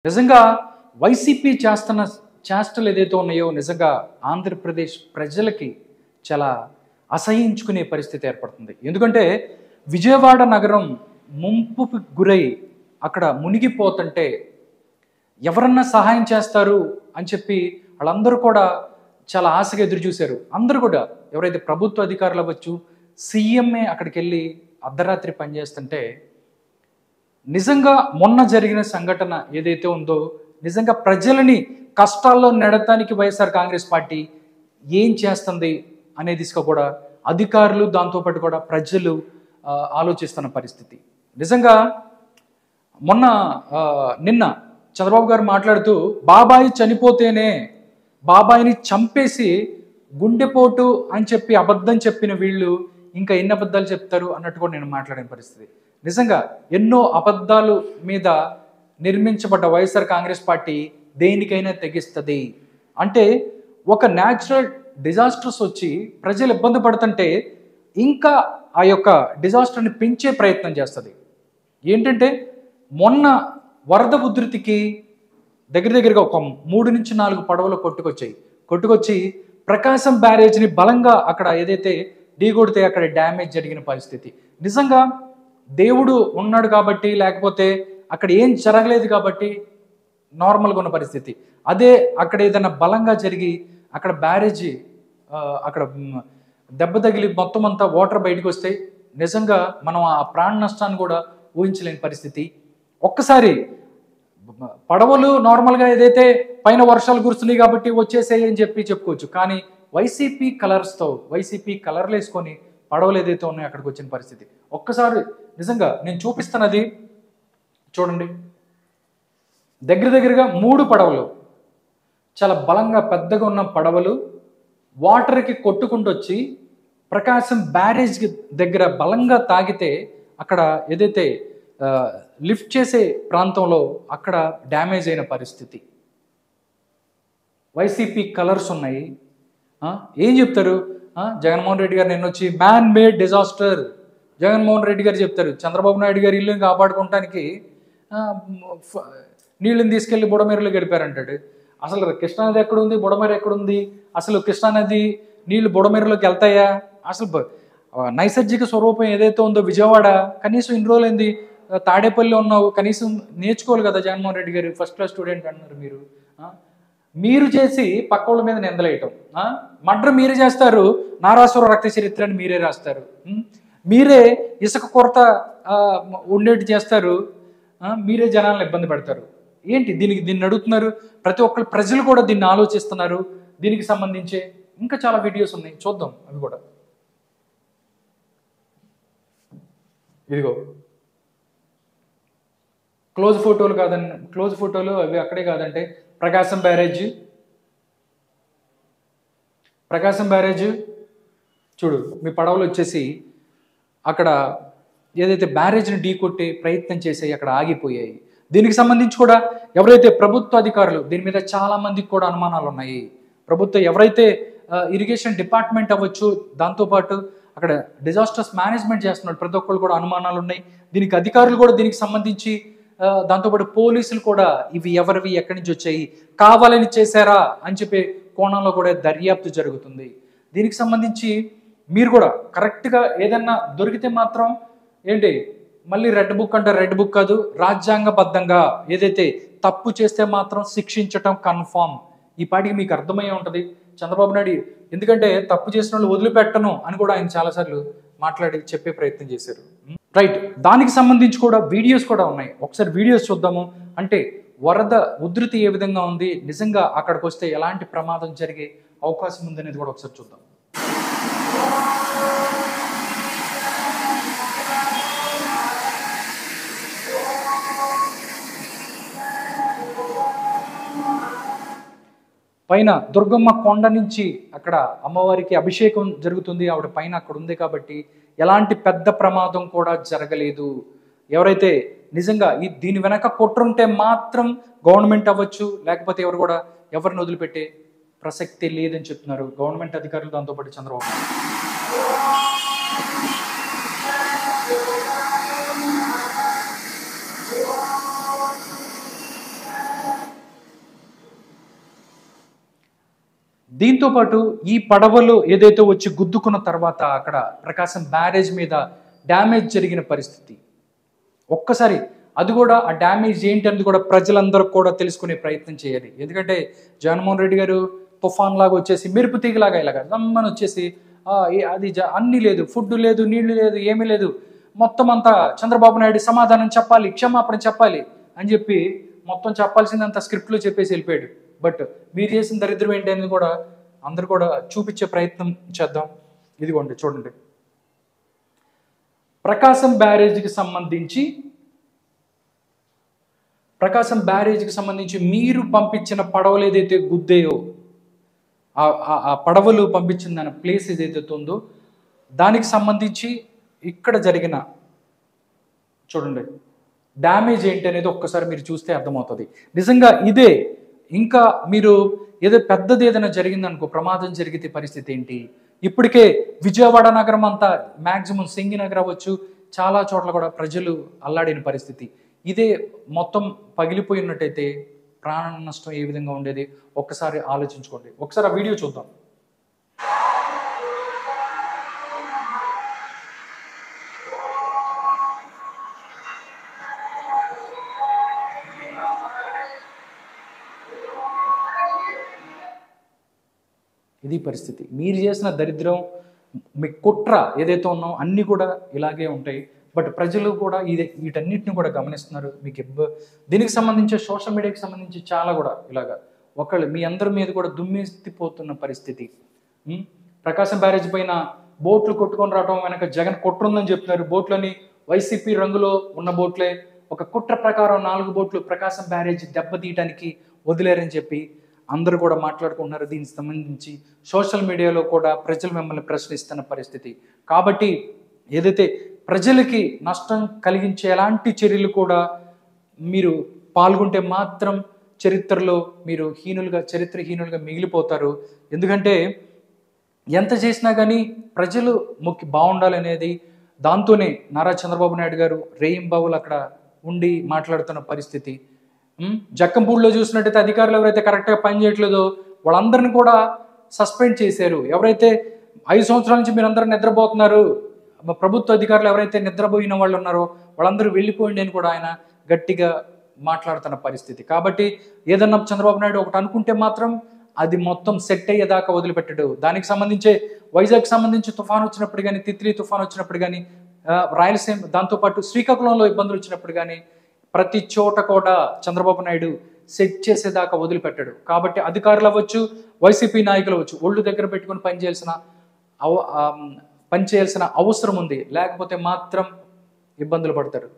నిజంగా వైసీపీ చేస్తున్న చేష్టలు ఏదైతే ఉన్నాయో నిజంగా ఆంధ్రప్రదేశ్ ప్రజలకి చాలా అసహించుకునే పరిస్థితి ఏర్పడుతుంది. ఎందుకంటే విజయవాడ నగరం ముంపుకు గురై అక్కడ మునిగిపోతుంటే ఎవరన్నా సహాయం చేస్తారు అని చెప్పి వాళ్ళందరూ కూడా చాలా ఆశగా ఎదురు చూశారు. అందరూ కూడా ఎవరైతే ప్రభుత్వ అధికారులు అవ్వచ్చు, సీఎంఏ అక్కడికి వెళ్ళి అర్ధరాత్రి పనిచేస్తుంటే నిజంగా మొన్న జరిగిన సంఘటన ఏదైతే ఉందో నిజంగా ప్రజలని కష్టాల్లో నెడటానికి వైఎస్ఆర్ కాంగ్రెస్ పార్టీ ఏం చేస్తుంది అనే దిశగా కూడా అధికారులు దాంతోపాటు కూడా ప్రజలు ఆలోచిస్తున్న పరిస్థితి. నిజంగా మొన్న నిన్న చంద్రబాబు గారు మాట్లాడుతూ బాబాయి చనిపోతేనే బాబాయిని చంపేసి గుండెపోటు అని చెప్పి అబద్ధం చెప్పిన వీళ్ళు ఇంకా ఎన్ని అబద్ధాలు చెప్తారు అన్నట్టు కూడా నేను మాట్లాడిన పరిస్థితి. నిజంగా ఎన్నో అబద్ధాలు మీద నిర్మించబడ్డ వైఎస్ఆర్ కాంగ్రెస్ పార్టీ దేనికైనా తెగిస్తుంది. అంటే ఒక న్యాచురల్ డిజాస్టర్స్ వచ్చి ప్రజలు ఇబ్బంది పడుతుంటే ఇంకా ఆ యొక్క డిజాస్టర్ని పెంచే ప్రయత్నం చేస్తుంది. ఏంటంటే మొన్న వరద ఉధృతికి దగ్గరగా ఒక 3 నుంచి 4 పడవలు కొట్టుకొచ్చి ప్రకాశం బ్యారేజ్ని బలంగా అక్కడ ఏదైతే ఢీకొడితే అక్కడ డ్యామేజ్ జరిగిన పరిస్థితి. నిజంగా దేవుడు ఉన్నాడు కాబట్టి లేకపోతే అక్కడ ఏం జరగలేదు కాబట్టి నార్మల్గా ఉన్న పరిస్థితి. అదే అక్కడ ఏదైనా బలంగా జరిగి అక్కడ బ్యారేజీ అక్కడ దెబ్బ తగిలి మొత్తం అంతా వాటర్ బయటకు వస్తే నిజంగా మనం ఆ ప్రాణ నష్టాన్ని కూడా ఊహించలేని పరిస్థితి. ఒక్కసారి పడవలు నార్మల్గా ఏదైతే పైన వర్షాలు కురుస్తున్నాయి కాబట్టి వచ్చేసాయి అని చెప్పి చెప్పుకోవచ్చు. కానీ వైసీపీ కలర్లు వేసుకొని పడవలు ఏదైతే ఉన్నాయో అక్కడికి వచ్చిన పరిస్థితి. ఒక్కసారి నిజంగా నేను చూపిస్తున్నది చూడండి. దగ్గరగా 3 పడవలు చాలా బలంగా పెద్దగా ఉన్న పడవలు వాటర్కి కొట్టుకుంటూ వచ్చి ప్రకాశం బ్యారేజ్ దగ్గర బలంగా తాగితే అక్కడ ఏదైతే లిఫ్ట్ చేసే ప్రాంతంలో అక్కడ డ్యామేజ్ అయిన పరిస్థితి. వైసీపీ కలర్స్ ఉన్నాయి. ఏం చెప్తారు? జగన్మోహన్ రెడ్డి గారు నిన్న వచ్చి man made disaster Jaganmohan Reddy గారు చెప్తారు. చంద్రబాబు నాయుడు గారు ఇల్లుని కాపాడుకోవటానికి నీళ్ళని తీసుకెళ్లి బుడమేరులో గడిపారంటాడు. అసలు కృష్ణానది ఎక్కడుంది, బుడమేరు ఎక్కడుంది? అసలు కృష్ణానది నీళ్లు బుడమేరులోకి వెళ్తాయా? అసలు నైసర్గిక స్వరూపం ఏదైతే ఉందో విజయవాడ కనీసం ఇన్ని రోజులైంది తాడేపల్లిలో ఉన్నావు, కనీసం నేర్చుకోవాలి కదా. జగన్మోహన్ రెడ్డి గారు ఫస్ట్ క్లాస్ స్టూడెంట్ అన్నారు. మీరు చేసి పక్క వాళ్ళ మీద నిందలేయటం, మర్డర్ మీరే చేస్తారు, నారాసుర రక్త చరిత్రని మీరే రాస్తారు, మీరే ఇసుక కొరత ఉండేటి చేస్తారు, మీరే జనాలను ఇబ్బంది పెడతారు. ఏంటి దీన్ని అడుగుతున్నారు? ప్రతి ఒక్కరు ప్రజలు కూడా దీన్ని ఆలోచిస్తున్నారు. దీనికి సంబంధించి ఇంకా చాలా వీడియోస్ ఉన్నాయి, చూద్దాం అవి కూడా. ఇదిగో క్లోజ్ ఫోటోలు అవి అక్కడే కాదంటే ప్రకాశం బ్యారేజ్ చూడు. మీ పడవలు వచ్చేసి అక్కడ ఏదైతే బ్యారేజ్ని ఢీకొట్టే ప్రయత్నం చేసాయి అక్కడ ఆగిపోయాయి. దీనికి సంబంధించి కూడా ఎవరైతే ప్రభుత్వ అధికారులు దీని మీద చాలా మందికి కూడా అనుమానాలు ఉన్నాయి. ఎవరైతే ఇరిగేషన్ డిపార్ట్మెంట్ అవ్వచ్చు, దాంతోపాటు అక్కడ డిజాస్టర్స్ మేనేజ్మెంట్ చేస్తున్నాడు, ప్రతి ఒక్కళ్ళు కూడా అనుమానాలు ఉన్నాయి. దీనికి అధికారులు కూడా దీనికి సంబంధించి దాంతోపాటు పోలీసులు కూడా ఇవి ఎవరివి, ఎక్కడి నుంచి వచ్చాయి, కావాలని చేశారా అని చెప్పే కోణంలో కూడా దర్యాప్తు జరుగుతుంది. దీనికి సంబంధించి మీరు కూడా కరెక్ట్గా ఏదన్నా దొరికితే మాత్రం ఏంటి మళ్ళీ రెడ్ బుక్ కాదు, రాజ్యాంగబద్ధంగా ఏదైతే తప్పు చేస్తే మాత్రం శిక్షించటం కన్ఫామ్. ఈ పాటికి మీకు అర్థమయ్యే ఉంటుంది చంద్రబాబు నాయుడు ఎందుకంటే తప్పు చేసిన వాళ్ళు వదిలిపెట్టను అని కూడా ఆయన చాలాసార్లు మాట్లాడి చెప్పే ప్రయత్నం చేశారు. రైట్, దానికి సంబంధించి కూడా వీడియోస్ కూడా ఉన్నాయి. ఒకసారి వీడియోస్ చూద్దాము. అంటే వరద ఉధృతి ఏ విధంగా ఉంది, నిజంగా అక్కడికి వస్తే ఎలాంటి ప్రమాదం జరిగే అవకాశం ఉందనేది కూడా ఒకసారి చూద్దాం. పైన దుర్గమ్మ కొండ నుంచి అక్కడ అమ్మవారికి అభిషేకం జరుగుతుంది. ఆవిడ పైన అక్కడ ఉంది కాబట్టి ఎలాంటి పెద్ద ప్రమాదం కూడా జరగలేదు. ఎవరైతే నిజంగా దీని వెనక కుట్రుంటే మాత్రం గవర్నమెంట్ అవ్వచ్చు, లేకపోతే ఎవరిని వదిలిపెట్టే ప్రసక్తి లేదని చెప్తున్నారు గవర్నమెంట్ అధికారులు, దాంతోపాటు చంద్రబాబు. దీంతోపాటు ఈ పడవలు ఏదైతే వచ్చి గుద్దుకున్న తర్వాత అక్కడ ప్రకాశం బ్యారేజ్ మీద డ్యామేజ్ జరిగిన పరిస్థితి. ఒక్కసారి అది కూడా ఆ డ్యామేజ్ ఏంటి అనేది కూడా ప్రజలందరూ కూడా తెలుసుకునే ప్రయత్నం చేయాలి. ఎందుకంటే జగన్మోహన్ రెడ్డి గారు తుఫాన్ లాగా వచ్చేసి మెరుపు తీగలాగా ఇలాగా రమ్మని వచ్చేసి అది అన్నీ లేదు, ఫుడ్ లేదు, నీళ్లు లేదు, ఏమీ లేదు, మొత్తం అంతా చంద్రబాబు నాయుడు సమాధానం చెప్పాలి, క్షమాపణ చెప్పాలి అని చెప్పి మొత్తం చెప్పాల్సిందంత స్క్రిప్ట్లో చెప్పేసి వెళ్ళిపోయాడు. బట్ మీరు చేసిన దరిద్రం ఏంటి అనేది కూడా అందరు కూడా చూపించే ప్రయత్నం చేద్దాం. ఇదిగోండి చూడండి, ప్రకాశం బ్యారేజ్కి సంబంధించి మీరు పంపించిన పడవలు ఏదైతే గుద్దేయో ఆ పడవలు పంపించిన దాని ప్లేస్ ఏదైతే ఉందో దానికి సంబంధించి ఇక్కడ జరిగిన చూడండి డ్యామేజ్ ఏంటి అనేది ఒక్కసారి మీరు చూస్తే అర్థమవుతుంది. నిజంగా ఇదే ఇంకా మీరు ఏదో పెద్దది ఏదైనా జరిగిందనుకో, ప్రమాదం జరిగితే పరిస్థితి ఏంటి? ఇప్పటికే విజయవాడ నగరం అంతా మ్యాక్సిమం సింగినగర్ అవ్వచ్చు, చాలా చోట్ల కూడా ప్రజలు అల్లాడిన పరిస్థితి. ఇదే మొత్తం పగిలిపోయినట్టయితే ప్రాణ నష్టం ఏ విధంగా ఉండేది ఒక్కసారి ఆలోచించుకోండి. ఒకసారి ఆ వీడియో చూద్దాం. ఇది పరిస్థితి. మీరు చేసిన దరిద్రం, మీ కుట్ర ఏదైతే ఉన్నో అన్నీ కూడా ఇలాగే ఉంటాయి. బట్ ప్రజలు కూడా వీటన్నిటిని కూడా గమనిస్తున్నారు. మీకు దీనికి సంబంధించి సోషల్ మీడియాకి సంబంధించి చాలా కూడా ఇలాగా మీ అందరి మీద కూడా దుమ్మెత్తిపోతున్న పరిస్థితి. ప్రకాశం బ్యారేజ్ పైన బోట్లు కొట్టుకొని రావడం వెనక జగన్ కుట్ర ఉందని చెప్తున్నారు. బోట్లని వైసీపీ రంగులో ఉన్న బోట్లే, ఒక కుట్ర ప్రకారం 4 బోట్లు ప్రకాశం బ్యారేజ్ దెబ్బతీయడానికి వదిలేరని చెప్పి అందరూ కూడా మాట్లాడుకుంటున్నారు. దీనికి సంబంధించి సోషల్ మీడియాలో కూడా ప్రజలు మిమ్మల్ని ప్రశ్నిస్తున్న పరిస్థితి. కాబట్టి ఏదైతే ప్రజలకి నష్టం కలిగించే ఎలాంటి చర్యలు కూడా మీరు పాల్గొంటే మాత్రం చరిత్రలో మీరు చరిత్రహీనులుగా మిగిలిపోతారు. ఎందుకంటే ఎంత చేసినా కానీ ప్రజలు బాగుండాలనేది దాంతోనే నారా చంద్రబాబు నాయుడు గారు రేయింబావులు అక్కడ ఉండి మాట్లాడుతున్న పరిస్థితి. జక్కంపూడిలో చూసినట్టయితే అధికారులు ఎవరైతే కరెక్ట్గా పనిచేయట్లేదో వాళ్ళందరినీ కూడా సస్పెండ్ చేశారు. ఎవరైతే 5 సంవత్సరాల నుంచి మీరు అందరూ నిద్రపోతున్నారు, ప్రభుత్వ అధికారులు ఎవరైతే నిద్రపోయిన వాళ్ళు ఉన్నారో వాళ్ళందరూ వెళ్ళిపోయింది అని కూడా ఆయన గట్టిగా మాట్లాడుతున్న పరిస్థితి. కాబట్టి ఏదన్నా చంద్రబాబు నాయుడు ఒకటి అనుకుంటే మాత్రం అది మొత్తం సెట్ అయ్యేదాకా వదిలిపెట్టాడు. దానికి సంబంధించి వైజాగ్ సంబంధించి తుఫాన్ వచ్చినప్పుడు కానీ, తిత్లీ తుఫాన్ వచ్చినప్పుడు కానీ, రాయలసీమ దాంతోపాటు శ్రీకాకుళంలో ఇబ్బందులు వచ్చినప్పుడు కానీ ప్రతి చోట కూడా చంద్రబాబు నాయుడు సెట్ చేసేదాకా వదిలిపెట్టాడు. కాబట్టి అధికారులు అవ్వచ్చు, వైసీపీ నాయకులు అవ్వచ్చు, ఒళ్ళు దగ్గర పెట్టుకుని పనిచేయాల్సిన అవసరం ఉంది. లేకపోతే మాత్రం ఇబ్బందులు పడతారు.